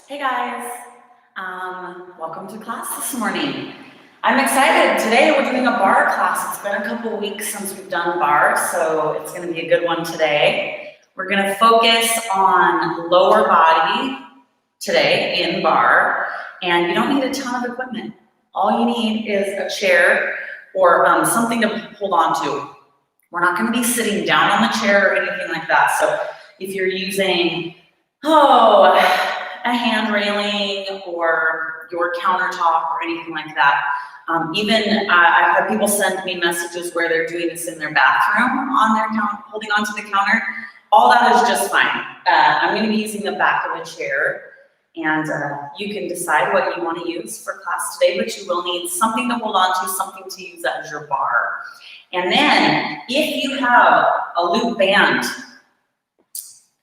Hey guys, welcome to class this morning. I'm excited. Today we're doing a barre class. It's been a couple weeks since we've done barre, so it's going to be a good one today. We're going to focus on lower body today in barre, and you don't need a ton of equipment. All you need is a chair or something to hold on to. We're not going to be sitting down on the chair or anything like that, so if you're using, a hand railing or your countertop or anything like that. Even I've had people send me messages where they're doing this in their bathroom on their holding onto the counter. All that is just fine. I'm going to be using the back of a chair, and you can decide what you want to use for class today, but you will need something to hold on to, something to use as your barre. And then if you have a loop band,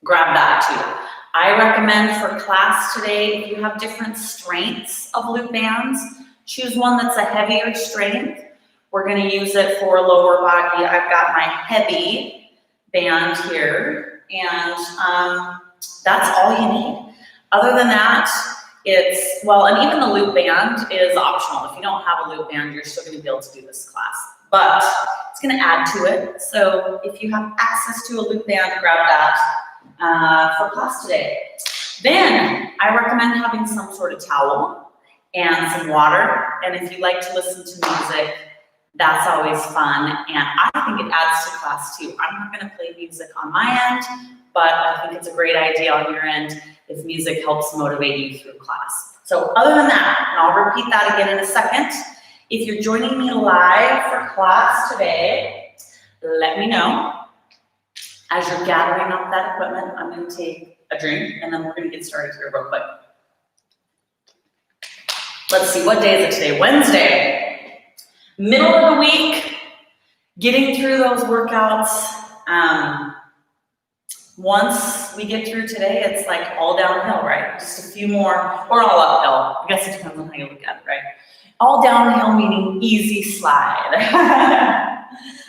grab that too. I recommend for class today, if you have different strengths of loop bands, choose one that's a heavier strength. We're going to use it for lower body. I've got my heavy band here, and that's all you need. Other than that, and even the loop band is optional. If you don't have a loop band, you're still going to be able to do this class, but it's going to add to it. So if you have access to a loop band, grab that for class today. Then I recommend having some sort of towel and some water. And if you like to listen to music, that's always fun. And I think it adds to class too. I'm not going to play music on my end, but I think it's a great idea on your end if music helps motivate you through class. So other than that, and I'll repeat that again in a second, if you're joining me live for class today, let me know. As you're gathering up that equipment, I'm going to take a drink, and then we're going to get started here real quick. Let's see, what day is it today? Wednesday. Middle of the week, getting through those workouts. Once we get through today, it's like all downhill, right? Just a few more, or all uphill. I guess it depends on how you look at it, right? All downhill meaning easy slide.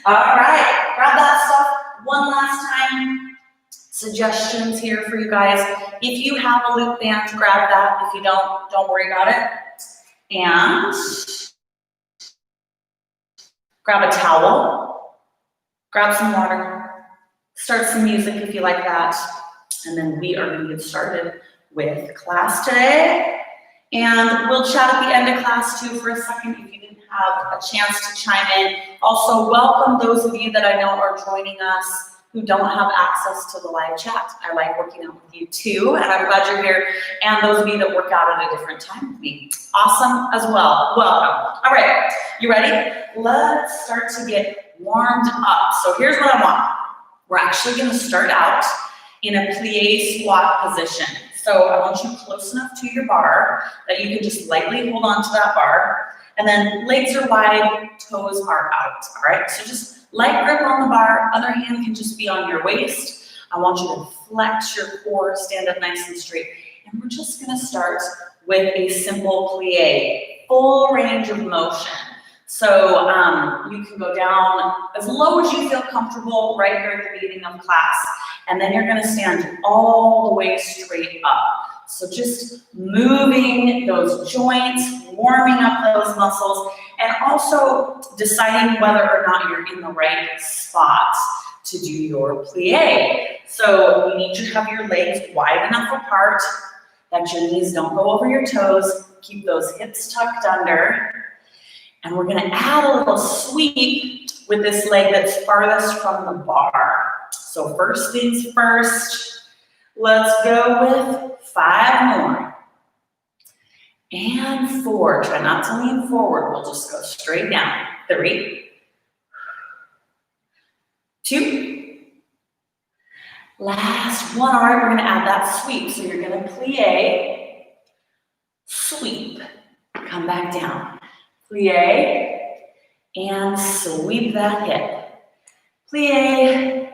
All right, grab that stuff. One last time, suggestions here for you guys. If you have a loop band, grab that. If you don't worry about it. And grab a towel, grab some water, start some music if you like that. And then we are going to get started with class today. And we'll chat at the end of class too for a second if you didn't have a chance to chime in. Also, welcome those of you that I know are joining us who don't have access to the live chat. I like working out with you too, and I'm glad you're here. And those of you that work out at a different time with me, awesome as well. Welcome. All right, you ready? Let's start to get warmed up. So here's what I want. We're actually going to start out in a plie squat position. So I want you close enough to your barre that you can just lightly hold on to that barre. And then legs are wide, toes are out, all right? So just light grip on the barre, other hand can just be on your waist. I want you to flex your core, stand up nice and straight. And we're just gonna start with a simple plie, full range of motion. So you can go down as low as you feel comfortable right here at the beginning of class. And then you're gonna stand all the way straight up. So just moving those joints, warming up those muscles, and also deciding whether or not you're in the right spot to do your plie. So you need to have your legs wide enough apart that your knees don't go over your toes. Keep those hips tucked under. And we're gonna add a little sweep with this leg that's farthest from the barre. So first things first, let's go with 5 more. And 4, try not to lean forward, we'll just go straight down. 3, 2, last one. All right, we're gonna add that sweep. So you're gonna plie, sweep, come back down. Plie, and sweep that hip. Plie,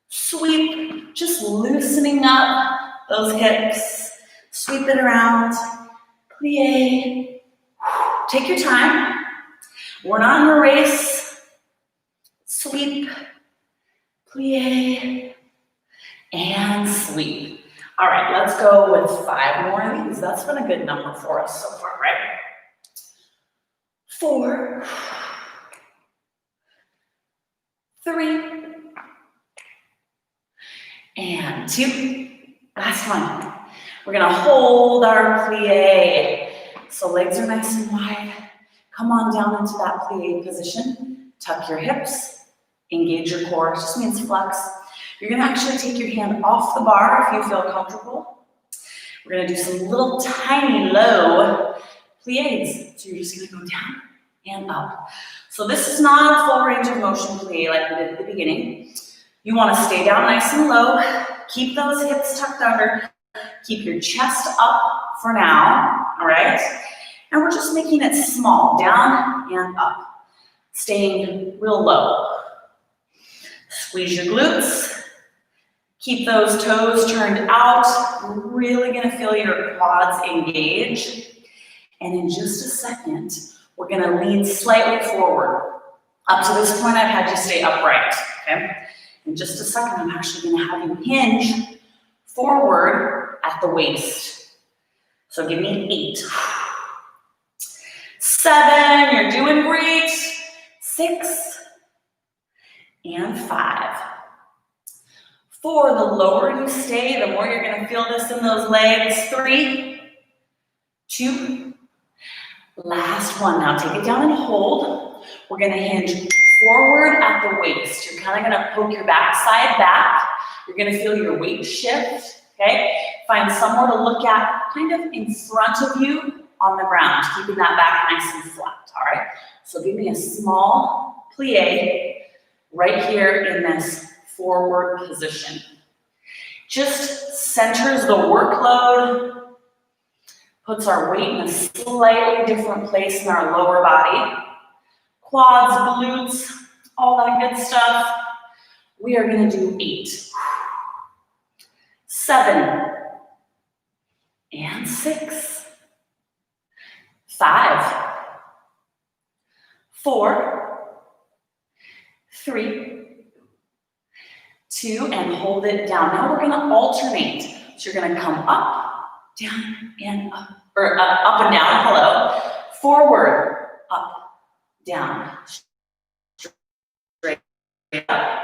sweep, just loosening up those hips. Sweep it around, plie. Take your time. We're not in a race. Sweep, plie, and sweep. All right, let's go with 5 more of these. That's been a good number for us so far, right? 4, 3, and 2. Last one. We're gonna hold our plie. So legs are nice and wide. Come on down into that plie position. Tuck your hips, engage your core, just means flex. You're gonna actually take your hand off the bar if you feel comfortable. We're gonna do some little tiny low plies. So you're just gonna go down and up. So this is not a full range of motion plie like we did at the beginning. You wanna stay down nice and low. Keep those hips tucked under. Keep your chest up for now, all right? And we're just making it small, down and up. Staying real low. Squeeze your glutes. Keep those toes turned out. You're really gonna feel your quads engage. And in just a second, we're gonna lean slightly forward. Up to this point, I've had you stay upright, okay? In just a second, I'm actually gonna have you hinge forward at the waist. So give me 8. 7, you're doing great. 6, and 5. 4, the lower you stay, the more you're gonna feel this in those legs. 3, 2, last one. Now take it down and hold. We're gonna hinge forward at the waist. You're kind of gonna poke your backside back. You're gonna feel your weight shift, okay? Find somewhere to look at kind of in front of you on the ground, keeping that back nice and flat, all right? So give me a small plie right here in this forward position. Just centers the workload, puts our weight in a slightly different place in our lower body. Quads, glutes, all that good stuff. We are gonna do 8, 7, and 6, 5, 4, 3, 2, and hold it down. Now we're gonna alternate. So you're gonna come up, down, and up, or up and down, hello. Forward, up, down, straight up,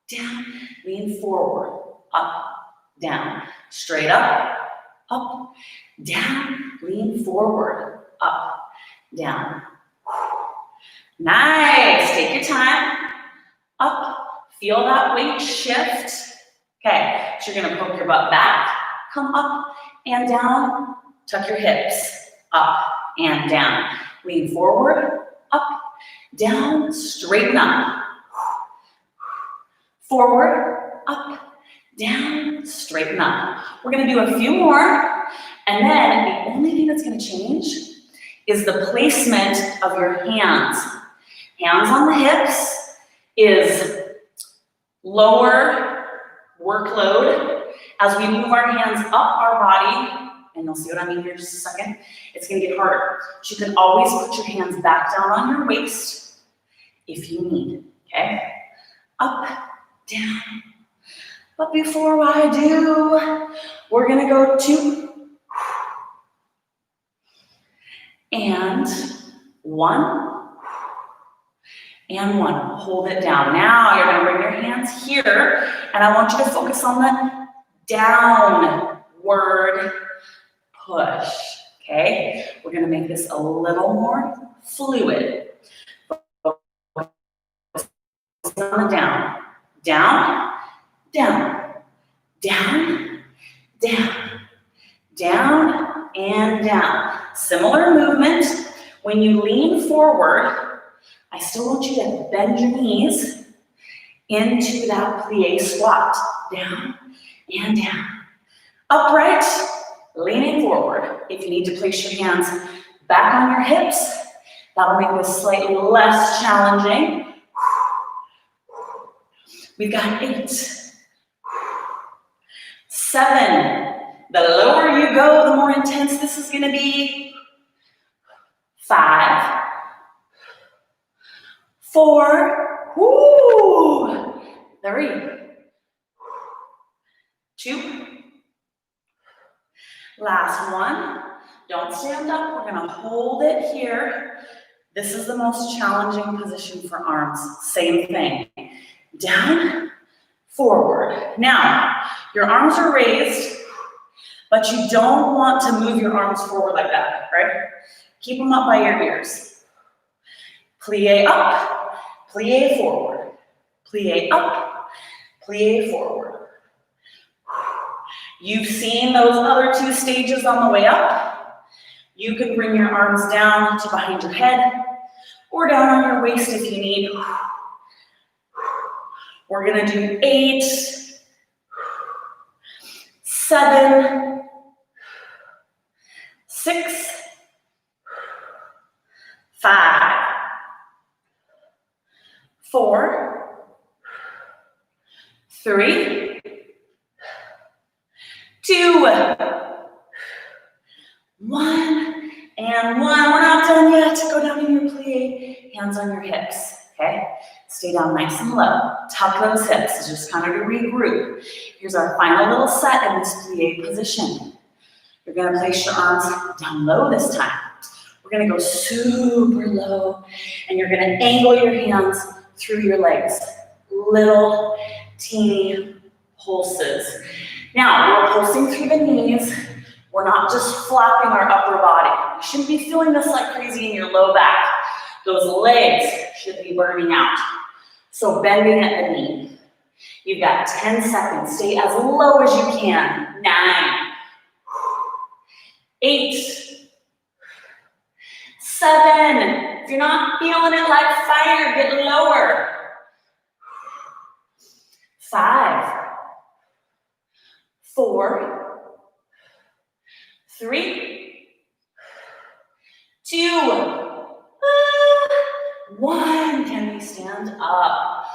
down, lean forward, up, down, straight up, down, lean forward, up, down. Nice, take your time, up, feel that weight shift. Okay, so you're gonna poke your butt back, come up and down, tuck your hips, up and down. Lean forward, up, down, straighten up. Forward, up, down, straighten up. We're gonna do a few more, and then the only thing that's gonna change is the placement of your hands. Hands on the hips is lower workload. As we move our hands up our body, and you'll see what I mean here in just a second, it's gonna get harder. So you can always put your hands back down on your waist if you need, okay? Up, down. But before I do, we're gonna go 2, and 1, and 1. Hold it down. Now you're gonna bring your hands here, and I want you to focus on the downward push, okay? We're gonna make this a little more fluid. Focus on the down. Down, down, down, down, down, and down. Similar movement. When you lean forward, I still want you to bend your knees into that plie squat. Down and down. Upright, leaning forward. If you need to place your hands back on your hips, that'll make this slightly less challenging. We've got 8, 7. The lower you go, the more intense this is gonna be. 5, 4, woo, 3, 2, Last one. Don't stand up. We're gonna hold it here. This is the most challenging position for arms. Same thing. Down, forward. Now, your arms are raised, but you don't want to move your arms forward like that, right? Keep them up by your ears. Plie up, plie forward. Plie up, plie forward. You've seen those other two stages on the way up. You can bring your arms down to behind your head or down on your waist if you need. We're gonna do 8, 7, 6, 5, 4, 3, 2, 1, and 1. We're not done yet. Go down in your plie, hands on your hips, okay? Stay down nice and low. Tuck those hips, just kind of to regroup. Here's our final little set in this plie position. You're gonna place your arms down low this time. We're gonna go super low, and you're gonna angle your hands through your legs. Little, teeny pulses. Now, we're pulsing through the knees. We're not just flapping our upper body. You shouldn't be feeling this like crazy in your low back. Those legs should be burning out. So bending at the knee. You've got 10 seconds. Stay as low as you can. 9, 8, 7. If you're not feeling it like fire, get lower. 5, 4, 3, 2, 1. Can we stand up?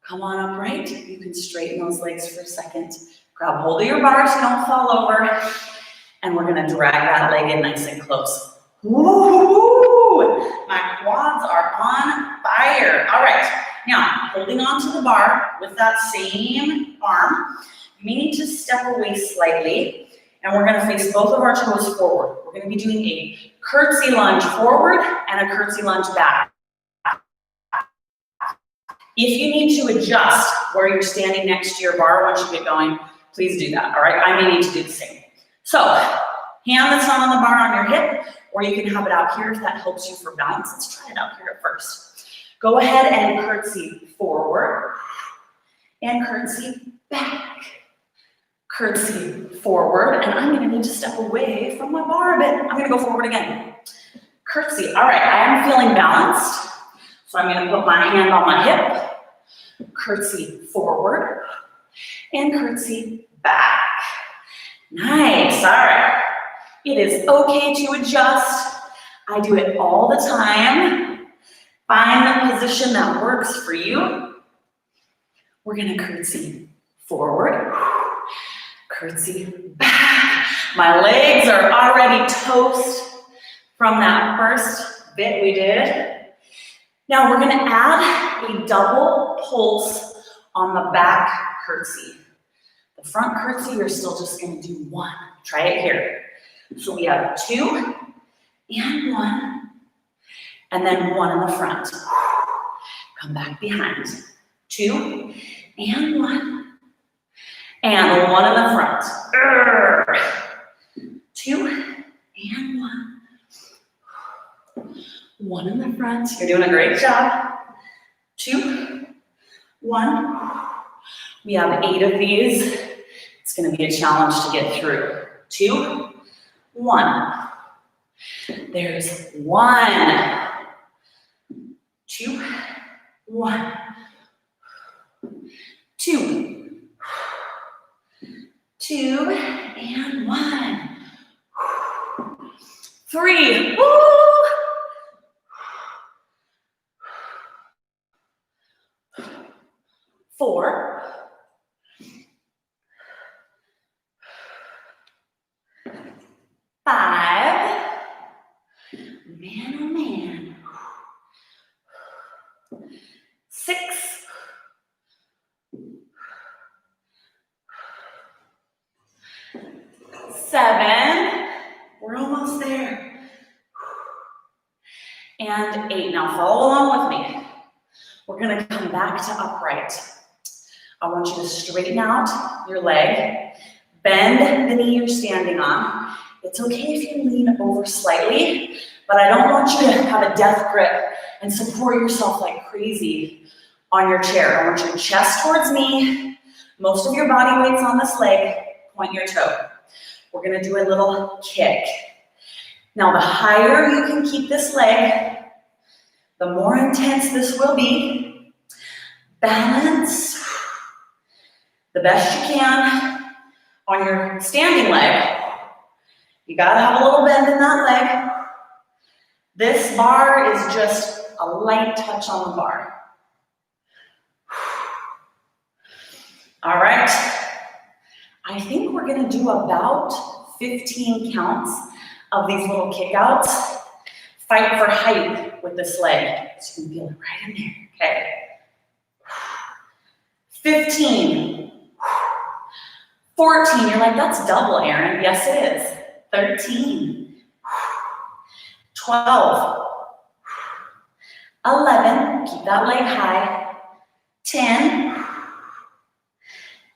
Come on upright. You can straighten those legs for a second. Grab hold of your bar so you don't fall over. And we're gonna drag that leg in nice and close. Woo! My quads are on fire. All right, now holding on to the bar with that same arm, you need to step away slightly, and we're gonna face both of our toes forward. We're gonna be doing a curtsy lunge forward and a curtsy lunge back. If you need to adjust where you're standing next to your bar once you get going, please do that, all right? I may need to do the same. So, hand that's not on the bar on your hip, or you can have it out here if that helps you for balance. Let's try it out here at first. Go ahead and curtsy forward, and curtsy back. Curtsy forward, and I'm gonna need to step away from my bar a bit. I'm gonna go forward again. Curtsy, all right, I am feeling balanced. So I'm gonna put my hand on my hip, curtsy forward, and curtsy back. Nice, all right. It is okay to adjust. I do it all the time. Find the position that works for you. We're gonna curtsy forward, curtsy back. My legs are already toast from that first bit we did. Now we're gonna add a double pulse on the back curtsy. The front curtsy, you're still just gonna do 1. Try it here. So we have 2 and 1, and then 1 in the front. Come back behind. 2 and 1, and 1 in the front. 2 and 1. 1 in the front. You're doing a great job. 2, 1. We have 8 of these. It's going to be a challenge to get through. 2, 1. There's 1. 2, 1. 2. 2 and 1. 3. Woo! 4. 5. Man, oh man. 6. 7. almost there. And 8. Now follow along with me. We're gonna come back to upright. I want you to straighten out your leg, bend the knee you're standing on. It's okay if you lean over slightly, but I don't want you to have a death grip and support yourself like crazy on your chair. I want your chest towards me, most of your body weight's on this leg, point your toe. We're gonna do a little kick. Now the higher you can keep this leg, the more intense this will be. Balance the best you can on your standing leg. You gotta have a little bend in that leg. This bar is just a light touch on the bar. All right, I think we're gonna do about 15 counts of these little kickouts. Fight for height with this leg. So you can feel it right in there, okay? 15. 14, you're like, that's double, Erin. Yes, it is. 13. 12. 11, keep that leg high. 10.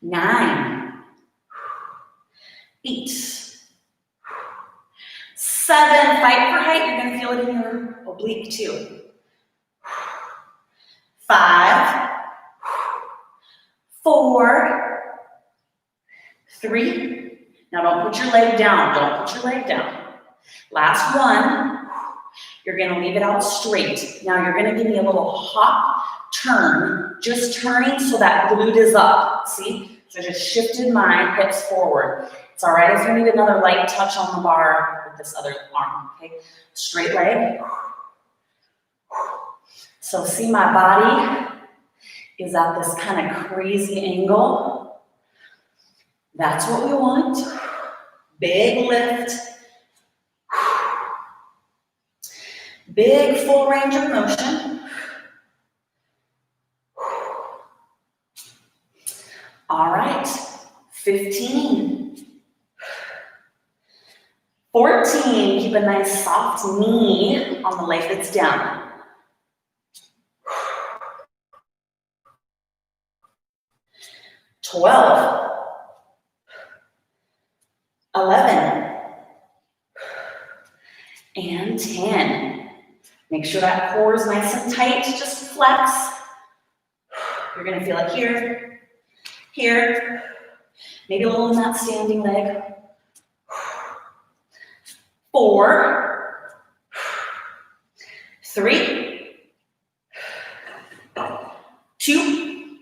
9. 8. 7, fight for height. You're gonna feel it in your oblique too. 5. 4. 3. Now don't put your leg down. Don't put your leg down. Last one. You're gonna leave it out straight. Now you're gonna give me a little hop turn, just turning so that glute is up. See? So I just shifted my hips forward. It's all right if you need another light touch on the bar with this other arm, okay? Straight leg. So see, my body is at this kind of crazy angle. That's what we want. Big lift. Big full range of motion. All right, 15. 14, keep a nice soft knee on the leg that's down. 12. 11. And 10. Make sure that core is nice and tight, just flex. You're gonna feel it here, here, maybe a little in that standing leg. 4. 3. 2.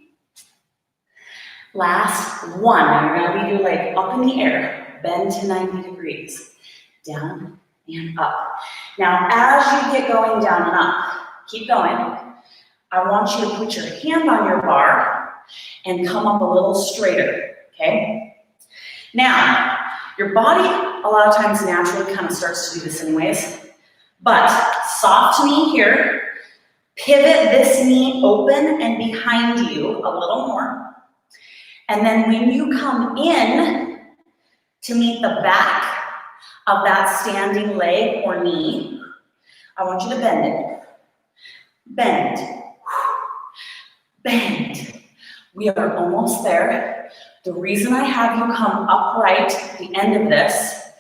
Last 1. Now you're gonna leave your leg up in the air, bend to 90 degrees, down and up. Now, as you get going down and up, keep going. I want you to put your hand on your bar and come up a little straighter, okay? Now, your body a lot of times naturally kind of starts to do this anyways, but soft knee here, pivot this knee open and behind you a little more. And then when you come in to meet the back of that standing leg or knee, I want you to bend it. Bend. Bend. We are almost there. The reason I have you come upright at the end of this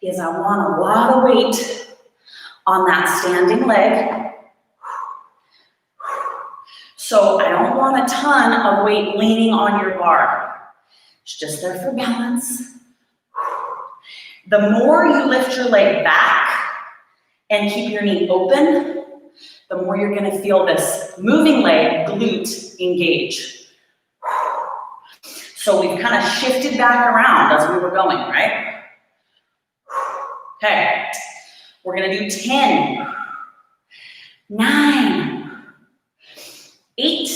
is I want a lot of weight on that standing leg. So I don't want a ton of weight leaning on your bar. It's just there for balance. The more you lift your leg back and keep your knee open, the more you're gonna feel this moving leg glute engage. So we've kind of shifted back around as we were going, right? Okay, we're gonna do 10, 9, 8,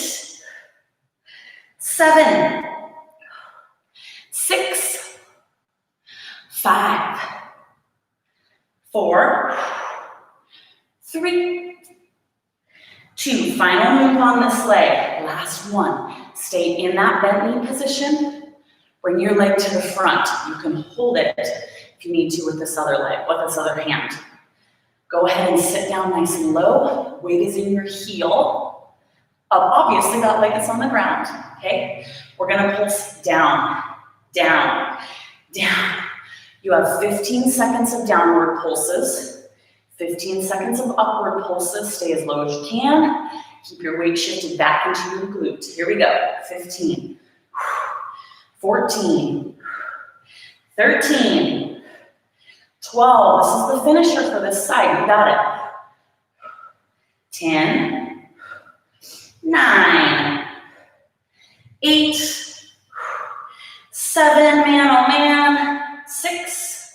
7, 6, 5, 4, 3, 2. Final move on this leg. Last one. Stay in that bent knee position. Bring your leg to the front. You can hold it. if you need to with this other leg, with this other hand. Go ahead and sit down nice and low. Weight is in your heel. Obviously, that leg is on the ground, okay? We're gonna pulse down, down, down. You have 15 seconds of downward pulses, 15 seconds of upward pulses. Stay as low as you can. Keep your weight shifted back into your glutes. Here we go. 15, 14, 13, 12. This is the finisher for this side. You got it. 10, 9, 8, 7, man, oh man, 6,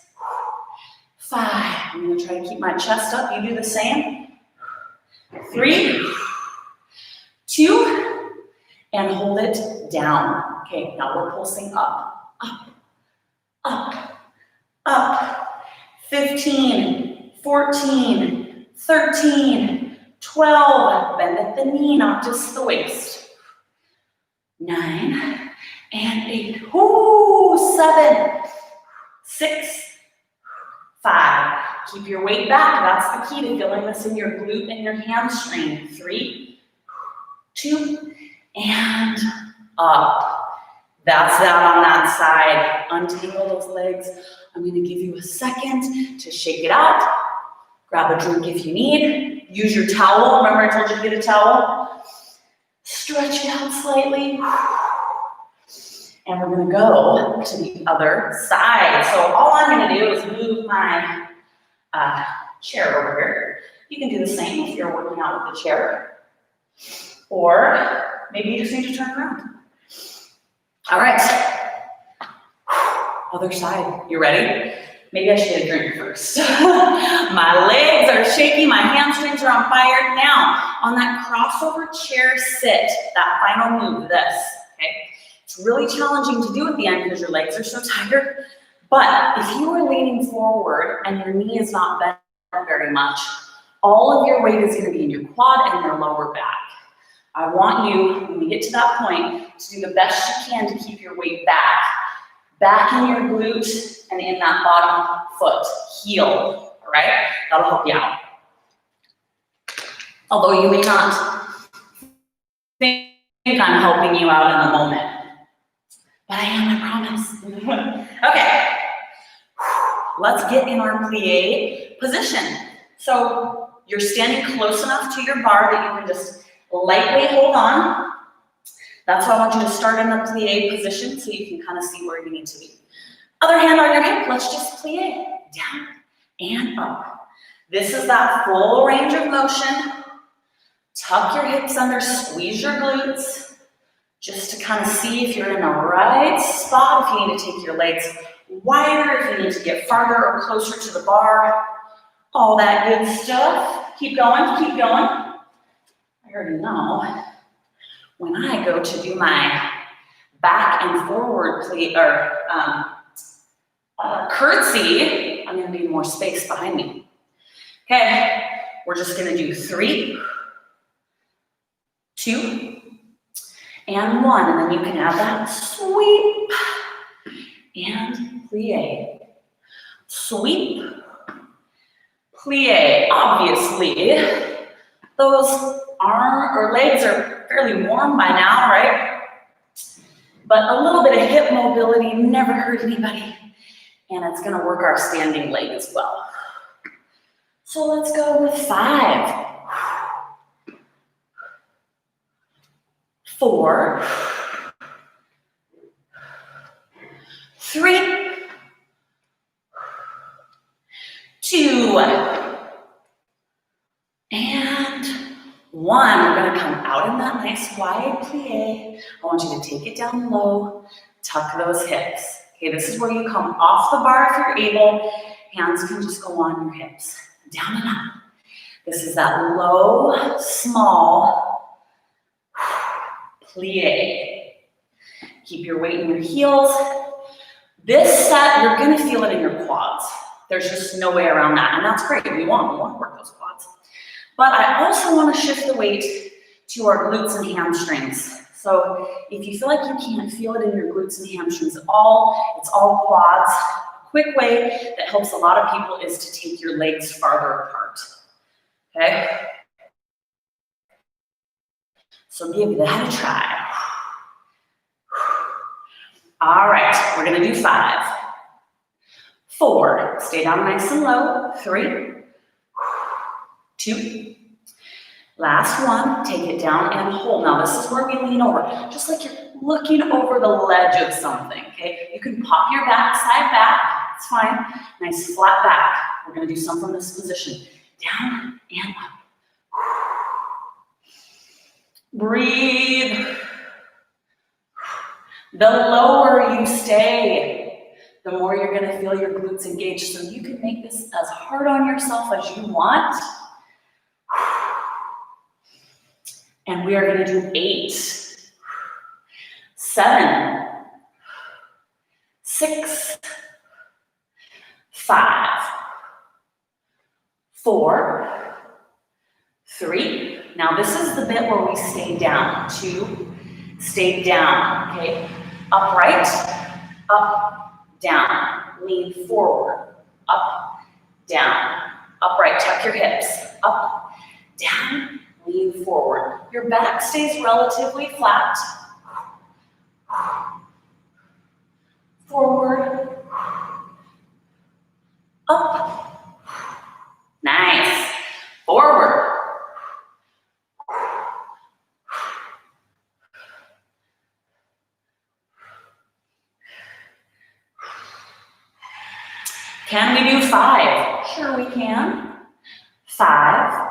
5. I'm gonna try to keep my chest up. You do the same. 3, 2, and hold it down. Okay, now we're pulsing up, up, up, up. 15, 14, 13, 12. Bend at the knee, not just the waist. 9 and 8. Ooh, 7, 6, 5. Keep your weight back. That's the key to feeling this in your glute and your hamstring. 3, 2, and up. That's that on that side. Untangle those legs. I'm going to give you a second to shake it out. Grab a drink if you need. Use your towel. Remember I told you to get a towel? Stretch it out slightly. And we're going to go to the other side. So all I'm going to do is move my chair over here. You can do the same if you're working out with the chair. Or maybe you just need to turn around. All right. Other side. You ready? Maybe I should get a drink first. My legs are shaky. My hamstrings are on fire. Now, on that crossover chair sit, that final move, this, okay? It's really challenging to do at the end because your legs are so tired. But if you are leaning forward and your knee is not bent very much, all of your weight is going to be in your quad and your lower back. I want you, when we get to that point, to do the best you can to keep your weight back in your glute and in that bottom foot, heel, all right? That'll help you out. Although you may not think I'm helping you out in the moment, but I am, I promise. Okay, let's get in our plie position. So you're standing close enough to your bar that you can just lightly hold on. That's why I want you to start in the plie position so you can kind of see where you need to be. Other hand on your hip, let's just plie down and up. This is that full range of motion. Tuck your hips under, squeeze your glutes, just to kind of see if you're in the right spot, if you need to take your legs wider, if you need to get farther or closer to the bar, all that good stuff. Keep going, keep going. I already know. When I go to do my back and forward plie, or curtsy, I'm going to need more space behind me. Okay, we're just going to do 3, 2, and 1, and then you can add that sweep and plie. Sweep, plie. Obviously, those arm or legs are fairly warm by now, right? But a little bit of hip mobility never hurt anybody, and it's going to work our standing leg as well. So let's go with 5, 4, 3, 2, and 1. We're going to come out in that nice wide plie. I want you to take it down low, tuck those hips. Okay, this is where you come off the bar if you're able. Hands can just go on your hips, down and up. This is that low, small plie. Keep your weight in your heels. This set, you're going to feel it in your quads. There's just no way around that, and that's great. We want to work those quads. But I also want to shift the weight to our glutes and hamstrings. So if you feel like you can't feel it in your glutes and hamstrings at all, it's all quads, quick way that helps a lot of people is to take your legs farther apart, okay? So give that a try. All right, we're gonna do 5, 4, stay down nice and low, 3, 2, last one, take it down and hold. Now this is where we lean over, just like you're looking over the ledge of something, okay? You can pop your back side back, it's fine. Nice flat back. We're gonna do some from this position. Down and up. Breathe. The lower you stay, the more you're gonna feel your glutes engaged. So you can make this as hard on yourself as you want. And we are gonna do 8, 7, 6, 5, 4, 3. Now this is the bit where we stay down. 2, stay down, okay? Upright, up, down. Lean forward, up, down. Upright, tuck your hips, up, down, lean forward. Your back stays relatively flat. Forward, up, nice, forward. Can we do 5? Sure we can. 5,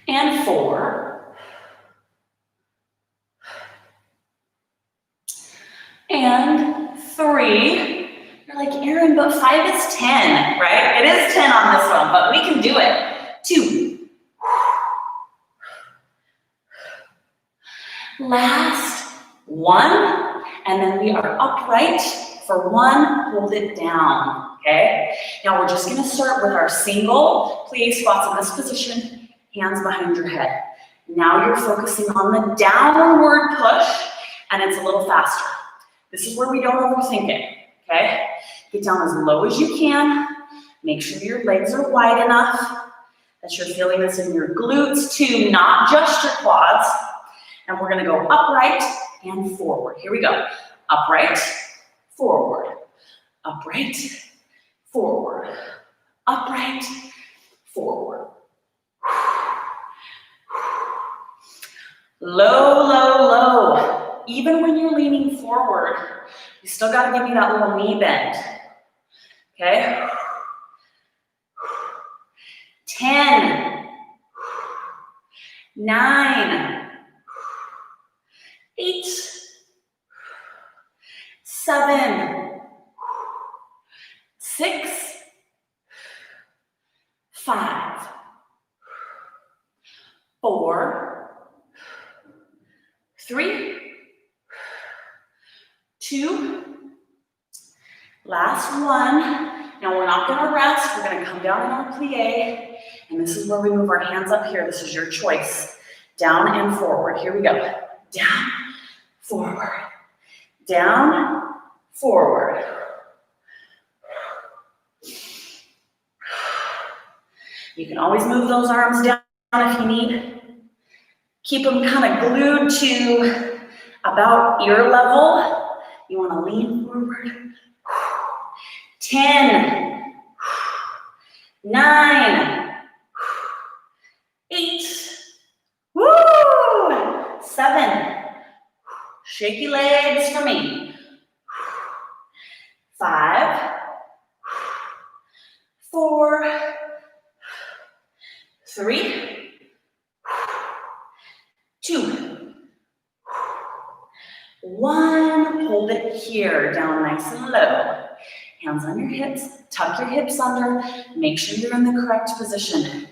and 4, and 3. You're like, Erin, but 5 is 10, right? It is 10 on this one, but we can do it. 2. Last 1. And then we are upright for 1, hold it down, okay? Now we're just gonna start with our single plie squats in this position, hands behind your head. Now you're focusing on the downward push, and it's a little faster. This is where we don't overthink it, okay? Get down as low as you can. Make sure your legs are wide enough that you're feeling this in your glutes too, not just your quads. And we're gonna go upright and forward. Here we go. Upright, forward, upright, forward, upright, forward. Low, low, low. Even when you're leaning forward, you still gotta give me that little knee bend. Okay? 10, 9, 8, 7, 6, 5, 4, 3, 2, last 1. Now we're not gonna rest, we're gonna come down in our plie, and this is where we move our hands up here. This is your choice. Down and forward, here we go. Down, forward, down, forward. You can always move those arms down if you need. Keep them kind of glued to about ear level. You want to lean forward. 10, 9, 8, woo, 7, shaky legs for me. 5, 4, 3, 2, 1. Hold it here, down nice and low. Hands on your hips, tuck your hips under, make sure you're in the correct position.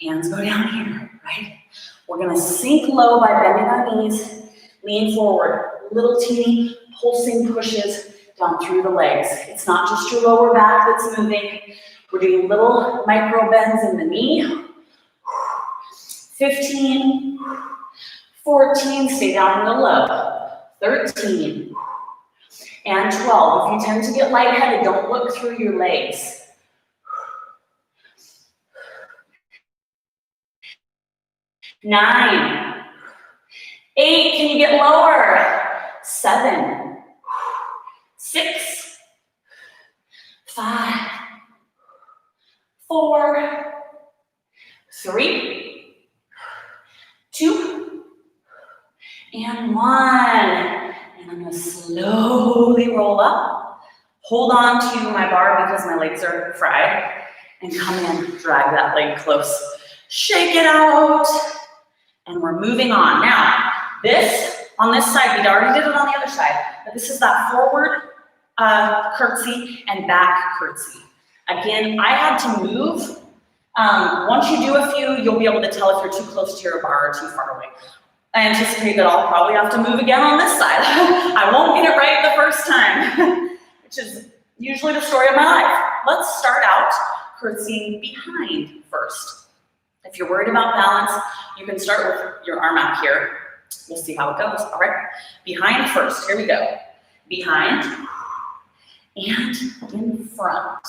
Hands go down here, right? We're gonna sink low by bending our knees, lean forward, little teeny pulsing pushes down through the legs. It's not just your lower back that's moving. We're doing little micro bends in the knee. 15, 14, stay down in the low. 13, And 12. If you tend to get lightheaded, don't look through your legs. 9. 8, can you get lower? 7. 6. 5. 4. 3. 2. And 1. And I'm gonna slowly roll up. Hold on to my bar because my legs are fried. And come in, drag that leg close. Shake it out. And we're moving on. Now, this, on this side, we already did it on the other side, but this is that forward curtsy and back curtsy. Again, I had to move. Once you do a few, you'll be able to tell if you're too close to your bar or too far away. I anticipate that I'll probably have to move again on this side. I won't get it right the first time, which is usually the story of my life. Let's start out curtsying behind first. If you're worried about balance, you can start with your arm out here. We'll see how it goes, all right? Behind first, here we go. Behind and in front.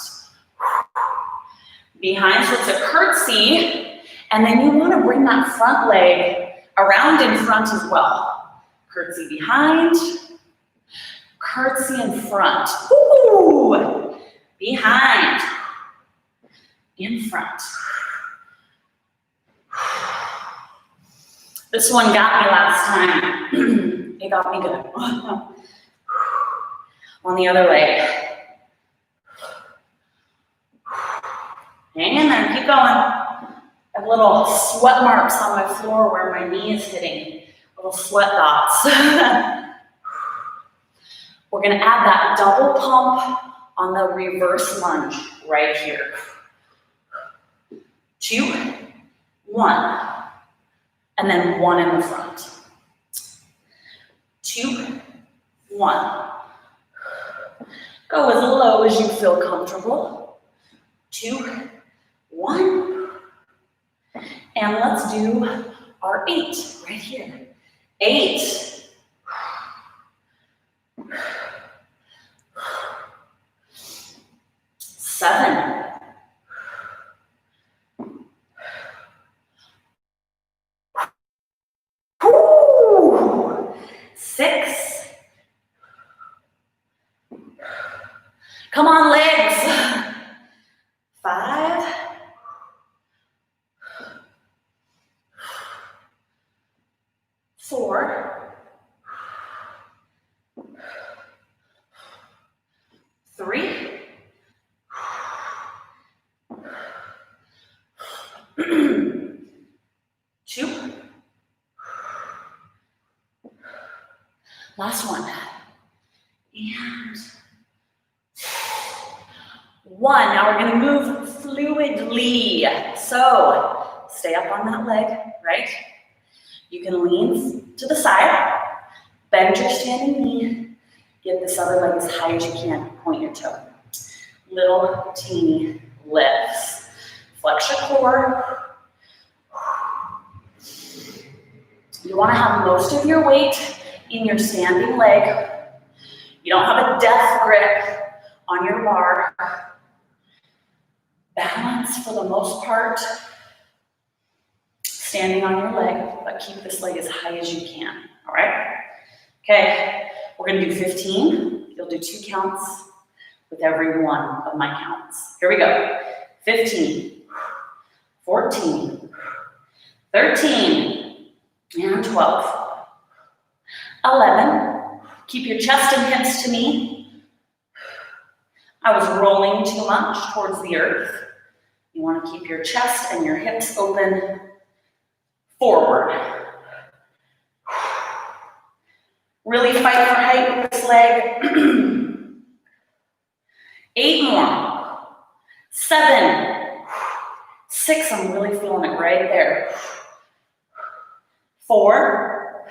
Behind, so it's a curtsy, and then you want to bring that front leg around in front as well. Curtsy behind, curtsy in front. Woo! Behind, in front. This one got me last time. It got me good. On the other leg. Hang in there, keep going. I have little sweat marks on my floor where my knee is hitting. Little sweat dots. We're gonna add that double pump on the reverse lunge right here. 2, 1. And then 1 in the front. 2, 1. Go as low as you feel comfortable. 2, 1. And let's do our 8 right here. 8. 7. 6. Come on, legs. 5. 4. 3. 2. Last one. And 1. Now we're going to move fluidly. So stay up on that leg, right? You can lean to the side, bend your standing knee, get this other leg as high as you can, point your toe. Little teeny lifts. Flex your core. You want to have most of your weight in your standing leg. You don't have a death grip on your bar. Balance for the most part, standing on your leg, but keep this leg as high as you can, all right? Okay, we're gonna do 15. You'll do 2 counts with every one of my counts. Here we go. 15, 14, 13, and 12. 11. Keep your chest and hips to me. I was rolling too much towards the earth. You want to keep your chest and your hips open forward. Really fight for height with this leg. 8 more. 7. 6, I'm really feeling it right there. 4.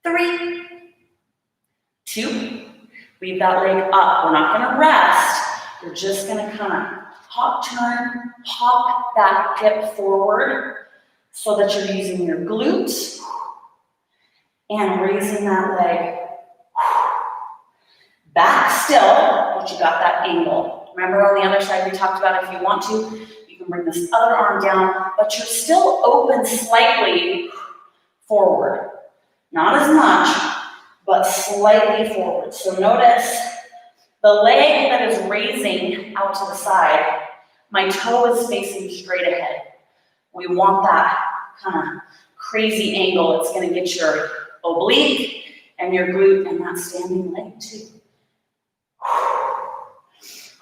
3. 2. Leave that leg up. We're not going to rest. We're just going to kind of hop, turn, hop that hip forward so that you're using your glutes and raising that leg. Back still, but you got that angle. Remember on the other side we talked about if you want to, you can bring this other arm down, but you're still open slightly forward. Not as much, but slightly forward. So notice the leg that is raising out to the side, my toe is facing straight ahead. We want that kind of crazy angle. It's going to get your oblique and your glute and that standing leg too.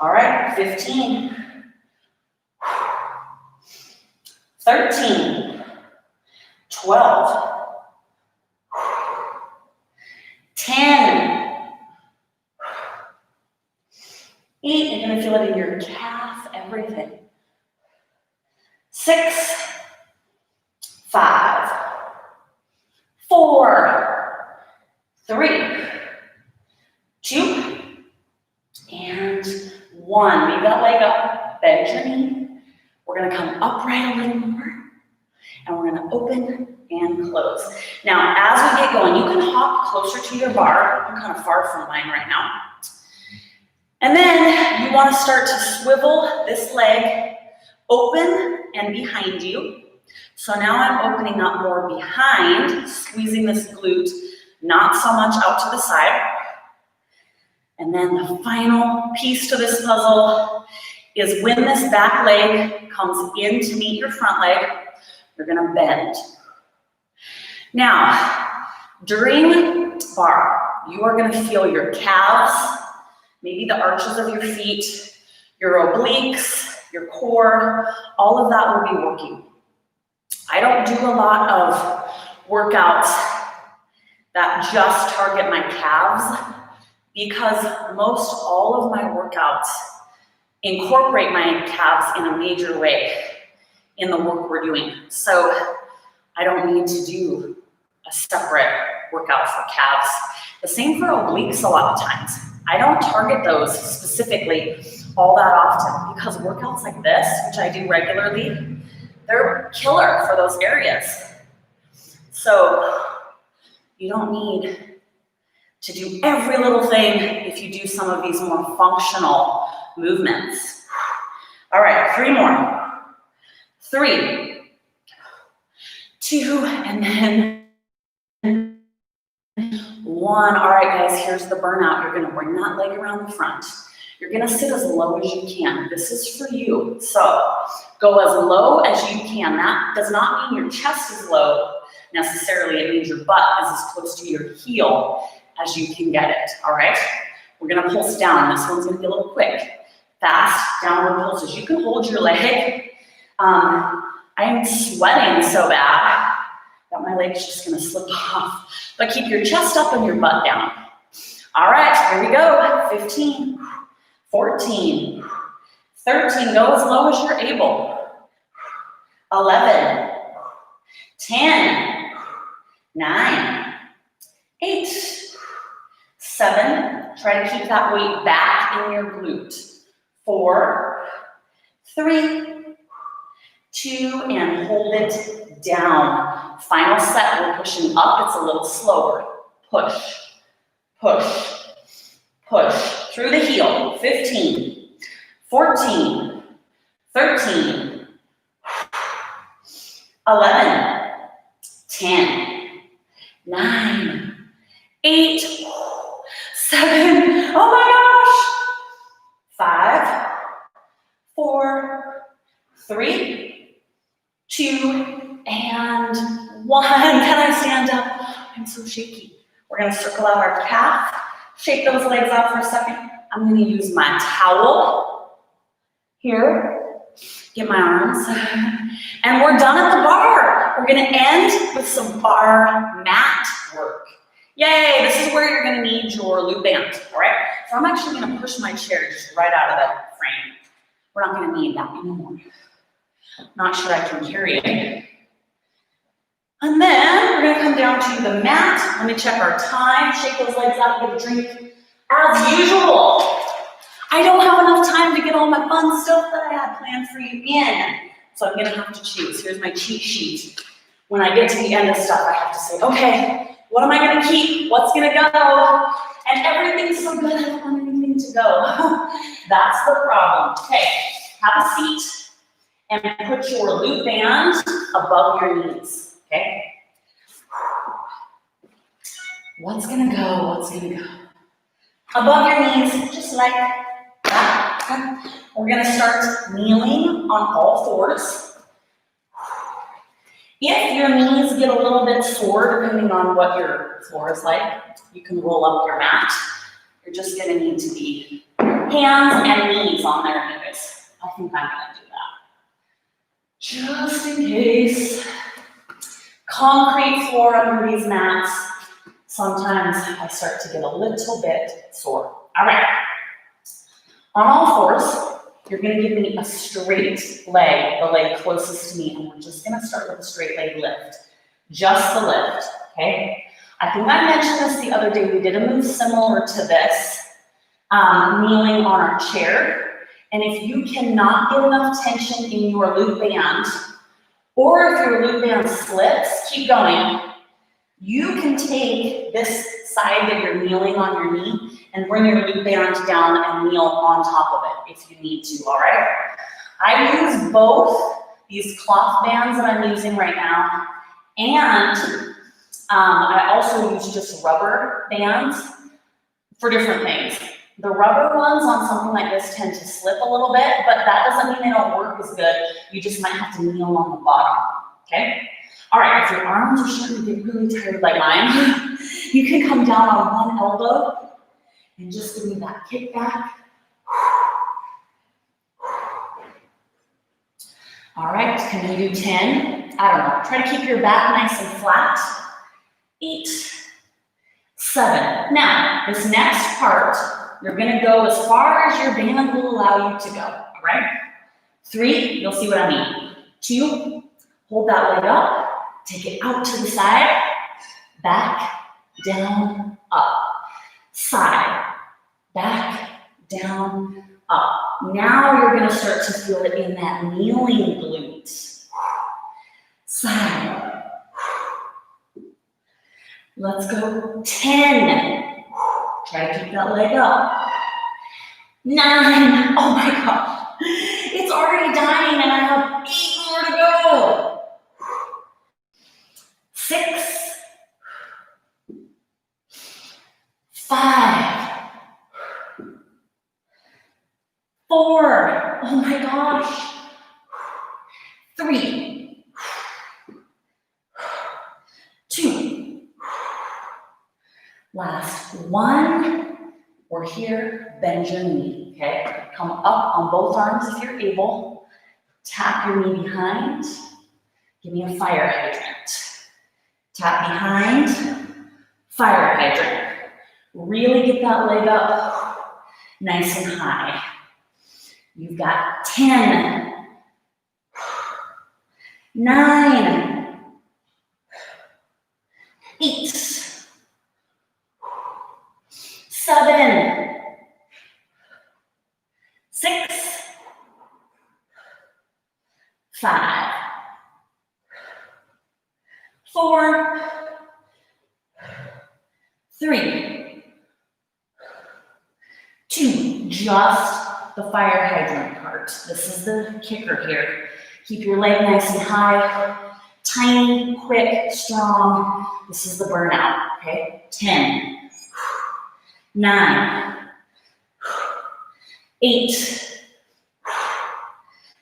All right, 15, 13, 12, 10, 8, you're gonna feel it in your calf, everything. 6, 5, 4, 3, 2, and 1. Leave that leg up, bend your knee. We're gonna come upright a little more, and we're gonna open and close. Now, as we get going, you can hop closer to your bar. I'm kind of far from mine right now. And then you wanna start to swivel this leg open and behind you. So now I'm opening up more behind, squeezing this glute, not so much out to the side. And then the final piece to this puzzle is when this back leg comes in to meet your front leg, you're gonna bend. Now, during barre, you are gonna feel your calves, maybe the arches of your feet, your obliques, your core, all of that will be working. I don't do a lot of workouts that just target my calves because most all of my workouts incorporate my calves in a major way in the work we're doing. So I don't need to do a separate workout for calves. The same for obliques a lot of times. I don't target those specifically all that often because workouts like this, which I do regularly, they're killer for those areas. So you don't need to do every little thing if you do some of these more functional movements. All right, 3 more. 3, 2, and then 1. All right, guys, here's the burnout. You're gonna bring that leg around the front. You're gonna sit as low as you can. This is for you. So go as low as you can. That does not mean your chest is low necessarily. It means your butt is as close to your heel as you can get it, all right? We're gonna pulse down. This one's gonna be a little quick. Fast downward pulses. You can hold your leg. I'm sweating so bad that my leg's just gonna slip off. But keep your chest up and your butt down. All right, here we go. 15, 14, 13, go as low as you're able. 11, 10, 9, 8, 7, try to keep that weight back in your glute. 4, 3, 2, and hold it down. Final set, we're pushing up, it's a little slower. Push, push, push, through the heel. 15, 14, 13, 11, 10, 9, 8, 7, oh my gosh, 5, 4, 3, 2, and 1. Can I stand up? I'm so shaky. We're gonna circle out our calf, shake those legs out for a second. I'm gonna use my towel here, get my arms, and we're done at the bar. We're gonna end with some bar mat work. Yay, this is where you're gonna need your loop band, all right? So I'm actually gonna push my chair just right out of the frame. We're not gonna need that anymore. Not sure I can carry it. And then we're gonna come down to the mat. Let me check our time, shake those legs out, get a drink. As usual, I don't have enough time to get all my fun stuff that I had planned for you in. So I'm gonna have to choose. Here's my cheat sheet. When I get to the end of stuff, I have to say, okay, what am I gonna keep? What's gonna go? And everything's so good, I don't want anything to go. That's the problem. Okay, have a seat and put your loop band above your knees, okay? What's gonna go, what's gonna go? Above your knees, just like that. We're gonna start kneeling on all fours. If your knees get a little bit sore, depending on what your floor is like, you can roll up your mat. You're just gonna need to be hands and knees on their knees. I think I'm gonna do that. Just in case. Concrete floor under these mats. Sometimes I start to get a little bit sore. All right. On all fours, you're gonna give me a straight leg, the leg closest to me, and we're just gonna start with a straight leg lift. Just the lift, okay? I think I mentioned this the other day. We did a move similar to this, kneeling on our chair. And if you cannot get enough tension in your loop band, or if your loop band slips, keep going. You can take this side that you're kneeling on your knee and bring your loop band down and kneel on top of it if you need to, all right? I use both these cloth bands that I'm using right now, and I also use just rubber bands for different things. The rubber ones on something like this tend to slip a little bit, but that doesn't mean they don't work as good. You just might have to kneel on the bottom, okay? All right, if your arms are starting to get really tired like mine, you can come down on one elbow and just give me that kick back. All right, can you do 10? I don't know, try to keep your back nice and flat. 8, 7. Now, this next part, you're gonna go as far as your band will allow you to go, all right? 3, you'll see what I mean. 2, hold that leg up. Take it out to the side, back, down, up. Side, back, down, up. Now you're gonna start to feel it in that kneeling glute. Side. Let's go 10. Try to keep that leg up. 9, oh my gosh. It's already dying and I have 8 more to go. 6, 5, 4, oh my gosh, 3, 2, last 1, we're here, bend your knee, okay? Come up on both arms if you're able, tap your knee behind, give me a fire hydrant. Tap behind, fire hydrant. Really get that leg up, nice and high. You've got 10, 9, 8, 7, 6, 5, 4, 3, 2, just the fire hydrant part. This is the kicker here. Keep your leg nice and high, tiny, quick, strong. This is the burnout, okay? 10, 9, 8,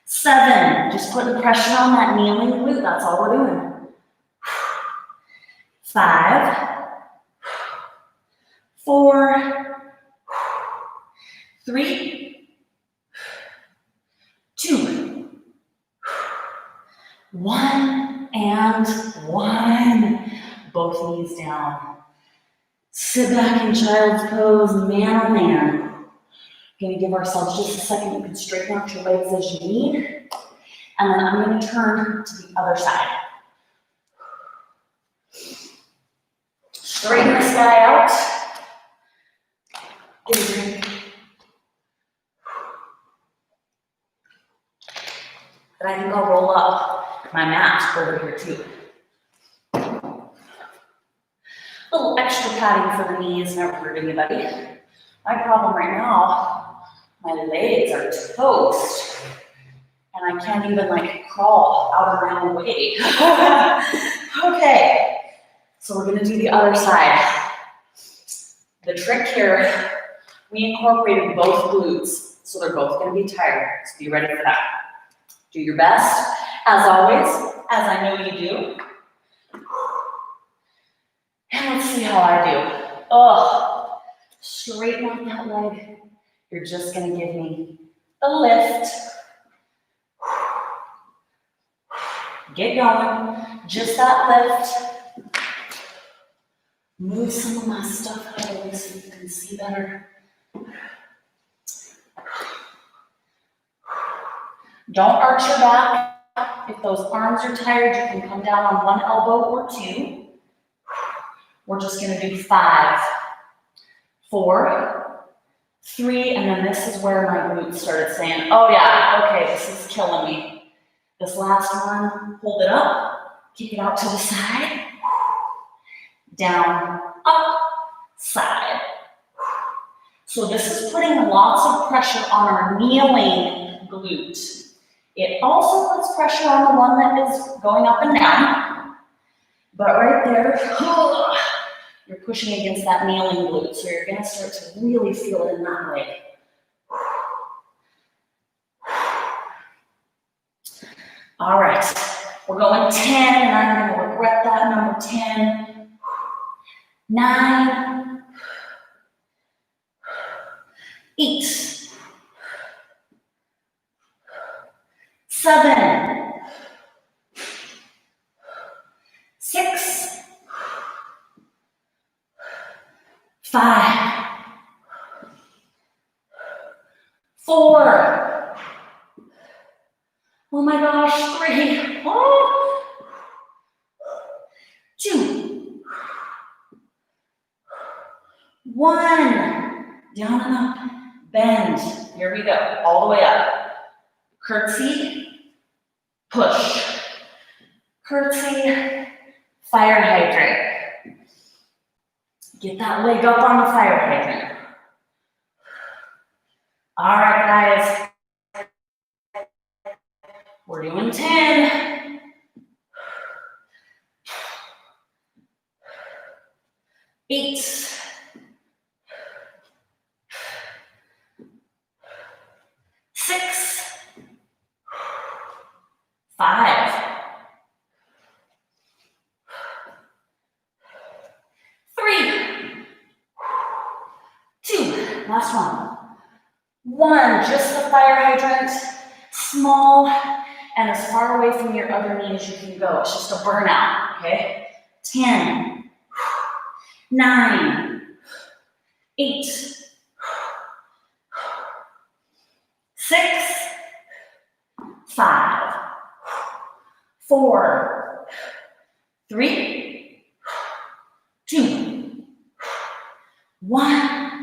7, just put the pressure on that kneeling glute, that's all we're doing. 5, 4, 3, 2, 1, and 1. Both knees down. Sit back in child's pose, man on man. Gonna give ourselves just a second. You can straighten out your legs as you need. And then I'm gonna turn to the other side. Straighten this guy out. Get a drink. And I think I'll roll up my mat over here too. Little extra padding for the knees never hurt anybody. My problem right now, my legs are toast. And I can't even like crawl out of my own way. Okay, so we're gonna do the other side. The trick here, we incorporated both glutes, so they're both gonna be tired, so be ready for that. Do your best, as always, as I know you do. And let's see how I do. Oh, straighten out that leg. You're just gonna give me a lift. Get going, just that lift. Move some of my stuff out of the way so you can see better. Don't arch your back. If those arms are tired, you can come down on one elbow or two. We're just gonna do 5, 4, 3, and then this is where my glutes started saying, oh yeah, okay, this is killing me. This last one, hold it up, kick it out to the side, down, up, side. So this is putting lots of pressure on our kneeling glute. It also puts pressure on the one that is going up and down, but right there, you're pushing against that kneeling glute, so you're gonna start to really feel it in that leg. All right, we're going 10, and I'm gonna regret that number 10, 9, 8, 7, 6, 5, 4, oh my gosh, 3, 2, 1, down and up, bend, here we go, all the way up, curtsy, push, curtsy, fire hydrant, get that leg up on the fire hydrant. All right, guys, we're doing 10, 8, 6, 5, 3, 2, last one, 1, just the fire hydrant, small, and as far away from your other knee as you can go. It's just a burnout, okay? 10, 9, 8, 6, 5, 4, 3, 2, 1,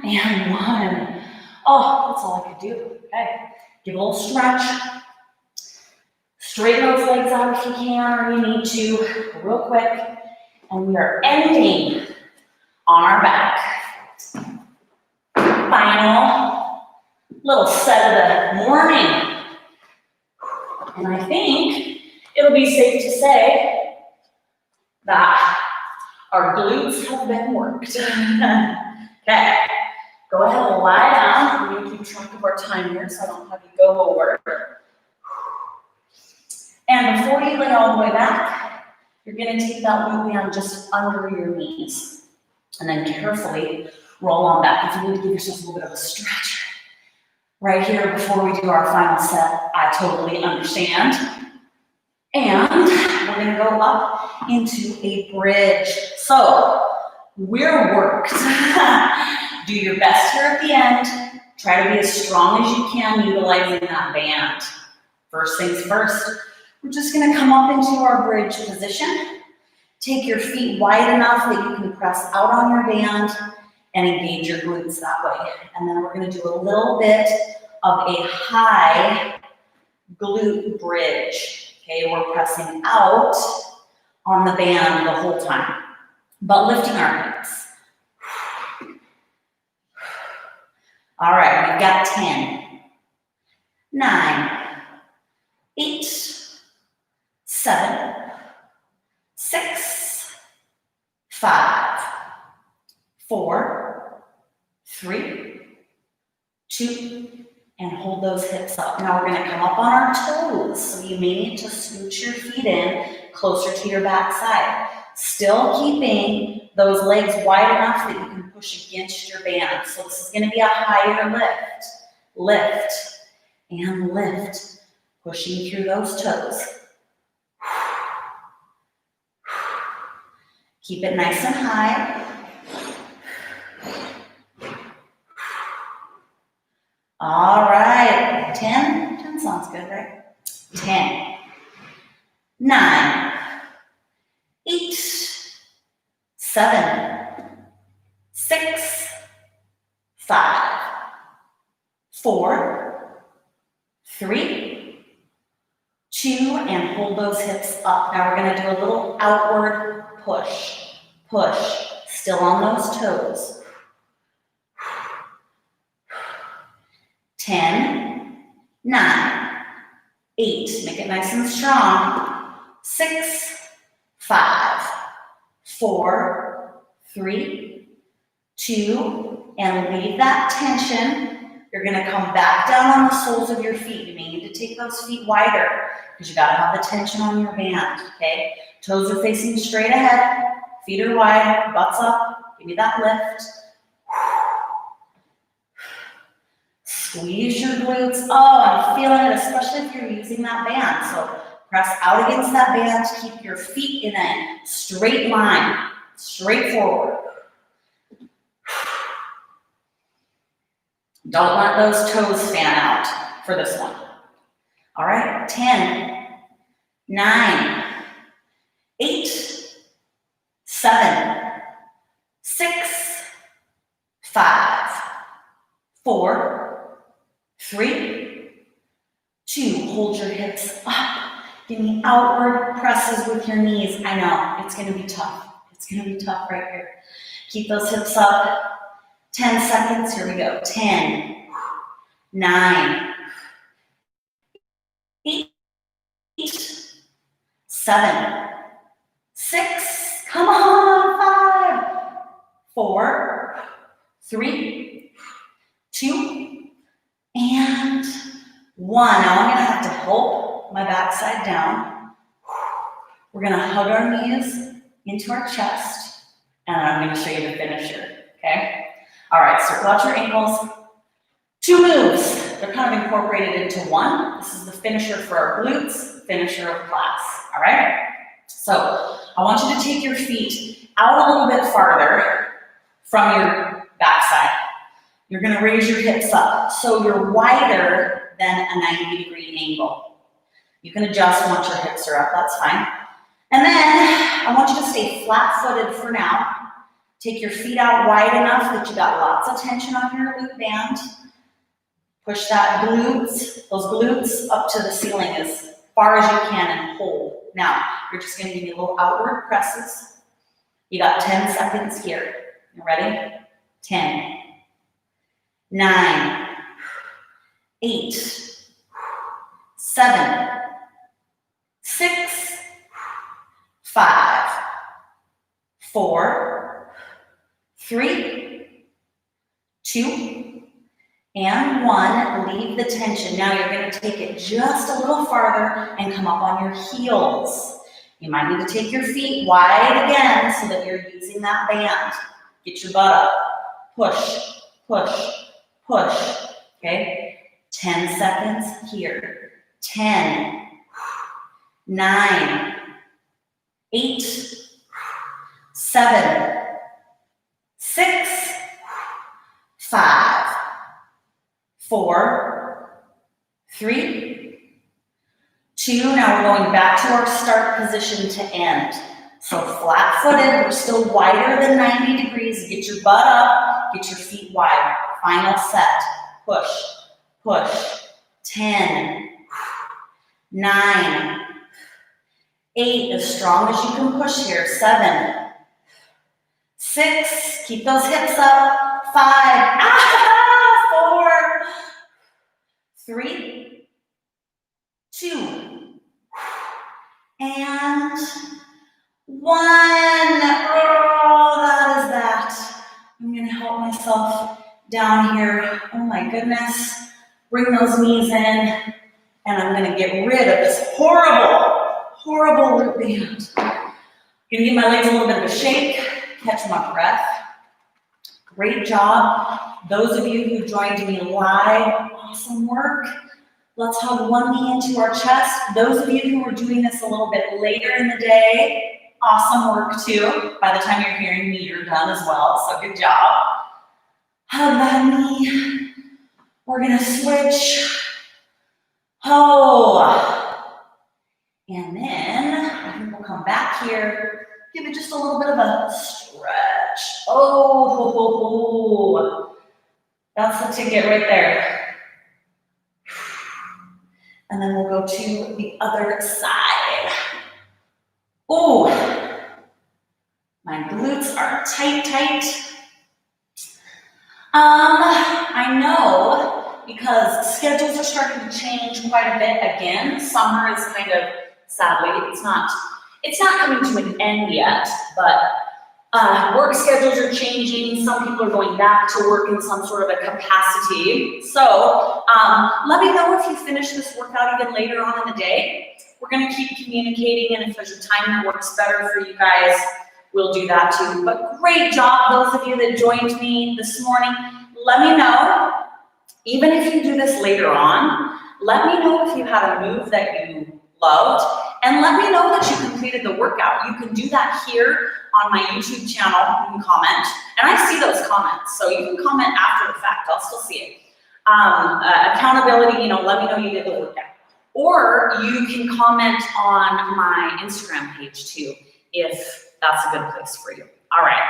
and 1. Oh, that's all I could do. Okay, give a little stretch. Straighten those legs out if you can or you need to, real quick. And we are ending on our back. Final little set of the morning. And I think it'll be safe to say that our glutes have been worked. Okay, go ahead and lie down. I'm gonna keep track of our time here so I don't have you go over. And before you lay all the way back, you're gonna take that loop band just under your knees. And then carefully roll on back. If you need to give yourself a little bit of a stretch right here before we do our final set, I totally understand. And we're gonna go up into a bridge. So we're worked. Do your best here at the end. Try to be as strong as you can utilizing that band. First things first, we're just gonna come up into our bridge position. Take your feet wide enough that you can press out on your band and engage your glutes that way. And then we're gonna do a little bit of a high glute bridge. Okay, we're pressing out on the band the whole time, but lifting our hips. All right, we've got 10, 9, 8, 7, 6, 5, 4, 3, 2, and hold those hips up. Now we're gonna come up on our toes, so you may need to scooch your feet in closer to your back side. Still keeping those legs wide enough that you can push against your band. So this is gonna be a higher lift. Lift and lift, pushing through those toes. Keep it nice and high. All right, 10 sounds good, right? 10, 9, 8, 7, 6, 5, 4, 3, 2, and hold those hips up. Now we're gonna do a little outward push, push, still on those toes. 10, 9, 8, make it nice and strong. 6, 5, 4, 3, 2, and leave that tension. You're gonna come back down on the soles of your feet. You may need to take those feet wider because you gotta have the tension on your band, okay? Toes are facing straight ahead, feet are wide, butts up, give me that lift. Squeeze your glutes. Oh, I'm feeling it, especially if you're using that band. So press out against that band, keep your feet in a straight line, straight forward. Don't let those toes fan out for this one. All right, 10, 9, 8, 7, 6, 5, 4, 3, 2, hold your hips up. Give me outward presses with your knees. I know, it's gonna be tough. It's gonna be tough right here. Keep those hips up. 10 seconds, here we go. 10, 9, 8, 7, 6, come on, 5, 4, 3, 2, and 1. Now I'm gonna have to help my backside down. We're gonna hug our knees into our chest, and I'm gonna show you the finisher, okay? All right, circle out your ankles. 2 moves, they're kind of incorporated into one. This is the finisher for our glutes, finisher of class, all right? So I want you to take your feet out a little bit farther from your backside. You're gonna raise your hips up so you're wider than a 90-degree angle. You can adjust once your hips are up, that's fine. And then I want you to stay flat-footed for now. Take your feet out wide enough that you got lots of tension on your glute band. Push that glutes, those glutes up to the ceiling as far as you can and hold. Now, you're just gonna give me little outward presses. You got 10 seconds here. You ready? 10, 9, 8, 7, 6, 5, 4, 3, 2, and 1. Leave the tension. Now you're going to take it just a little farther and come up on your heels. You might need to take your feet wide again so that you're using that band. Get your butt up. Push, push, push. Okay? 10 seconds here. 10, 9, 8, 7, 6, 5, 4, 3, 2. Now we're going back to our start position to end. So flat-footed, we're still wider than 90 degrees. Get your butt up, get your feet wide. Final set. Push, push. 10, 9, 8, as strong as you can push here. 7, 6, keep those hips up. 5, 4, 3, 2, and 1. Oh, that is that. I'm gonna help myself down here. Oh my goodness. Bring those knees in, and I'm gonna get rid of this horrible root band. Gonna give my legs a little bit of a shake, catch my breath. Great job. Those of you who joined me live, awesome work. Let's hug one knee into our chest. Those of you who are doing this a little bit later in the day, awesome work too. By the time you're hearing me, you're done as well, so good job. Hug that knee. We're gonna switch. Oh. And then I think we'll come back here. Give it just a little bit of a stretch. Oh. That's the ticket right there. And then we'll go to the other side. Oh, my glutes are tight. I know because schedules are starting to change quite a bit again. Summer is kind of, sadly, it's not coming to an end yet, but work schedules are changing. Some people are going back to work in some sort of a capacity. So let me know if you finish this workout even later on in the day. We're gonna keep communicating, and if there's a time that works better for you guys, we'll do that too. But great job, those of you that joined me this morning. Let me know, even if you do this later on, let me know if you had a move that you loved, and let me know that you completed the workout. You can do that here on my YouTube channel. You can comment, and I see those comments, so you can comment after the fact. I'll still see it. Accountability, let me know you did the workout. Or you can comment on my Instagram page too, if that's a good place for you. All right,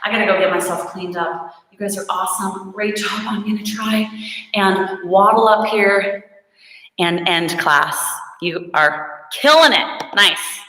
I gotta go get myself cleaned up. You guys are awesome, great job. I'm gonna try and waddle up here and end class. You are killing it, nice.